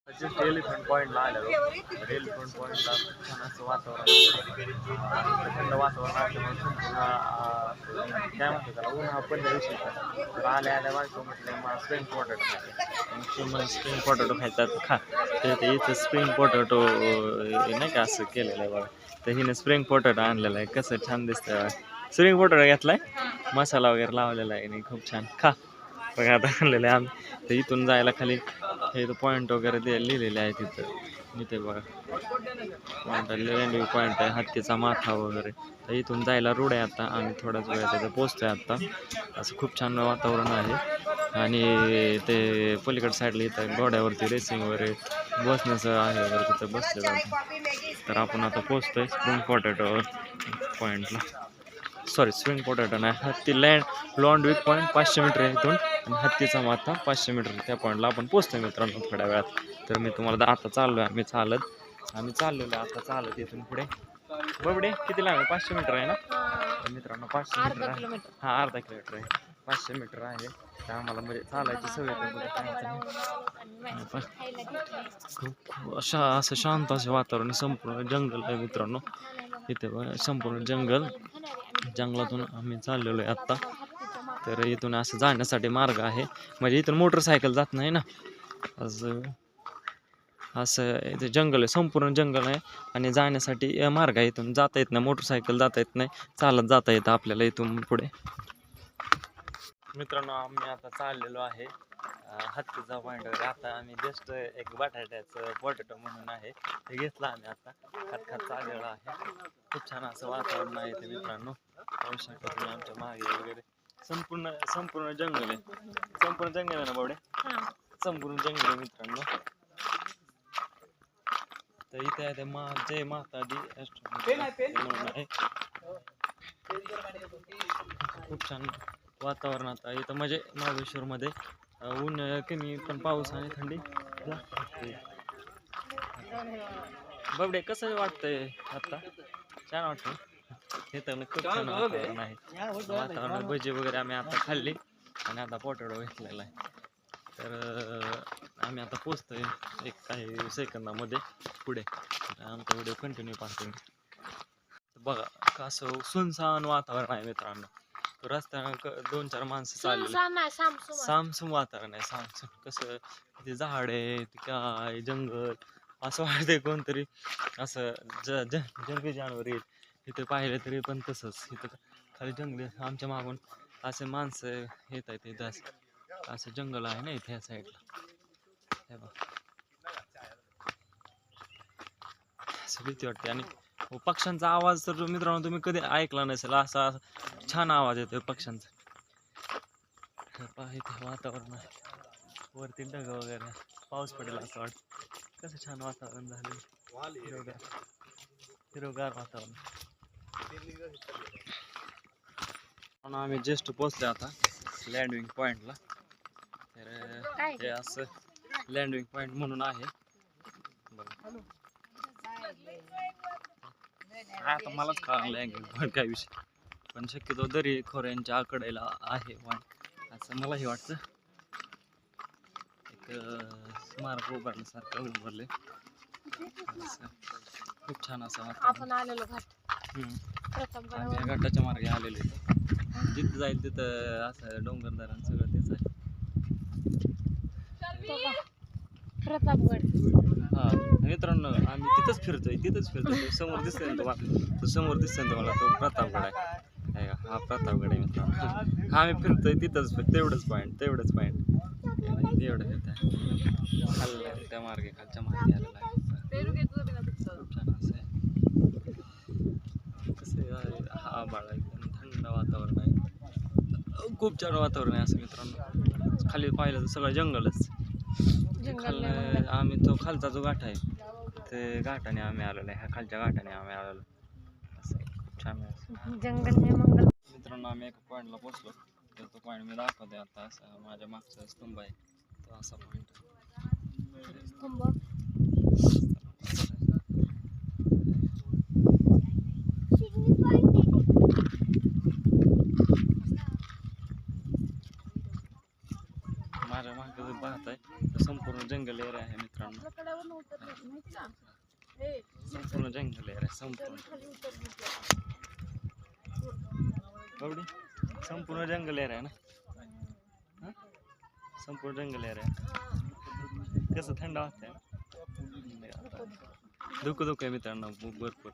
Just elephant पॉईंटला आलेलो. तर एलिफंट पॉईंटला खूप छान असं वातावरण थंड वातावरण असल्यामुळे संपूर्ण काय म्हणतात त्याला उन्हा पण विषय तर आल्या बायको म्हटलं मला स्प्रिंग पोटॅटो खायचं मला स्प्रिंग पोटॅटो खायचा खा तर इथं स्प्रिंग पोटॅटो नाही का असं केलेलं आहे बघा. तर हिने स्प्रिंग पोटॅटो आणलेला आहे कसं छान दिसतंय बघा. स्प्रिंग पोटॅटो घेतलाय मसाला वगैरे लावलेला आहे आणि खूप छान खा बघा आता आणलेलं आहे आम्ही. तर इथून जायला खाली हे पॉईंट वगैरे लिहिलेले आहे तिथं इथे बघा पॉईंट लँडिंग पॉईंट आहे हत्तीचा माथा वगैरे. तर इथून जायला रोड आहे आता आम्ही थोड्याच वेळा तिथं पोचतोय आता. असं खूप छान वातावरण आहे आणि ते पलीकड साईडला इथं घोड्यावरती रेसिंग वगैरे बसण्याचं आहे वगैरे तिथं बसले जातं. तर आपण आता पोचतोय स्प्रिंग पोटॅटो पॉईंटला. सॉरी स्प्रिंग पोटॅटो नाही हत्ती लॉन्डविक पॉईंट 500 मीटर आहे इथून आणि हत्तीचा माथा 500 मीटर त्या पॉईंटला आपण पोचतोय मित्रांनो थोड्या वेळात. तर मी तुम्हाला आता चाललो आहे आम्ही चाललेलो आता चालत इथून पुढे. बबडे किती लांब आहे 500 मीटर आहे ना. तर मित्रांनो 500 मीटर आहे हां अर्धा किलोमीटर आहे 500 मीटर आहे. तर आम्हाला म्हणजे चालायची सवय खूप असं शांत असे वातावरण संपूर्ण जंगल आहे मित्रांनो. इथे संपूर्ण जंगलातून आम्ही चाललेलो आहे आत्ता. तर इथून असं जाण्यासाठी मार्ग आहे म्हणजे इथून मोटरसायकल जात नाही ना. असं इथे जंगल आहे संपूर्ण जंगल आहे आणि जाण्यासाठी मार्ग आहे. इथून जाता येत नाही मोटरसायकल जाता येत नाही चालत जाता येतं आपल्याला इथून पुढे. मित्रांनो आम्ही आता चाललेलो आहे हत्तीचा पॉईंट वगैरे. आता आम्ही जस्ट एक बटाट्याचं पोटॅटो म्हणून आहे ते घेतलं आम्ही आता खात चाललेलो आहे. खूप छान असं वातावरण आहे ते मित्रांनो. पाहू शकता तुम्ही आमच्या मागे वगैरे संपूर्ण जंगल आहे. संपूर्ण जंगल आहे ना बावडे संपूर्ण जंगल आहे मित्रांनो. तर इथे आहे ते जय माता दी म्हणून आहे. खूप छान वातावरण आता इथं म्हणजे महाबळेश्वरमध्ये ऊन कमी पण पाऊस आणि थंडी लागते. बाबडे कसं वाटतंय आता छान वाटतं. हे तर खूप छान वातावरण आहे. वातावरण भजी वगैरे आम्ही आता खाल्ली आणि आता पोटॅटो घेतलेला आहे. तर आम्ही आता पोचतोय एक काही सेकंदामध्ये पुढे. आमचा व्हिडिओ कंटिन्यू पाहतोय. बघा कसं सुनसान वातावरण आहे मित्रांनो. रस्त्यानं 2-4 माणसं चालली सामसूम वातावरण आहे सामसूम. कसं ते झाड आहे काय जंगल असं वाटतंय कोणतरी असं जंगली जानवर येईल इथे पाहिलं तरी पण तसंच. इथं खाली जंगल आमच्या मागून असे माणसं येत आहेत इथं असं जंगल आहे ना इथे ह्या साईडला. हे बघ असं भीती वाटते. आणि पक्ष्यांचा आवाज तर मित्रांनो तुम्ही कधी ऐकला नसेल असा छान आवाज येतो पक्ष्यांचा. इथे वातावरण आहे वरती ढग वगैरे पाऊस पडेल असं वाटतं. कसं छान वातावरण झालं हिरवगार वातावरण. आम्ही जस्ट पोचले आता लँडिंग पॉईंटला. तर हे असं लँडिंग पॉईंट म्हणून आहे बघा. आता मलाच कळलं लँडिंग पॉईंट काय विषय पण शक्यतो दरी खोऱ्यांच्या आकडेला आहे पॉईंट असं मलाही वाटतं. एक स्मारक उभारल्यासारखं उभारले खूप छान असं आपण आलेलो घाट आम्ही घाटाच्या मार्गे आलेलो जिथं जाईल तिथं असं डोंगरदऱ्यानं सगळं तेच आहे. प्रतापगड हा मित्रांनो आम्ही तिथंच फिरतोय समोर दिसतोय ना तुम्हाला तो प्रतापगड आहे. हा प्रतापगड आहे मित्रांनो. हा आम्ही फिरतोय तिथंच तेवढंच पॉईंट एवढं फिरत आहे त्या मार्गे खालच्या मार्गे आलेला आहे. खूप छान असं आहे कसं आहे हा बाळा एकदम थंड वातावरण आहे. खूप छान वातावरण आहे असं मित्रांनो. खाली पाहिलं तर सगळं जंगलच. आम्ही तो खालचा जो घाट आहे ते घाटाने आम्ही आलेलो आहे. ह्या खालच्या घाटाने आम्ही आलेलो असं खूप छान आहे जंगल मंगल. मित्रांनो आम्ही एका पॉईंटला पोचलो तर तो पॉईंट मी दाखवते आता. असं माझ्या मागचा स्तंभ आहे तो असा पॉईंट स्तंभ. माझ्या मागे पाहत आहे संपूर्ण जंगल एरिया आहे मित्रांनो. डोंगरावर उतरली माहिती का हे संपूर्ण जंगल आहे रे, संपूर्ण खाली उतरली बावडी संपूर्ण जंगल आहे ना, हा? संपूर्ण जंगल आहे कसं थंड वाटतंय ना. धुकं धुकं आहे मित्रांनो भरपूर.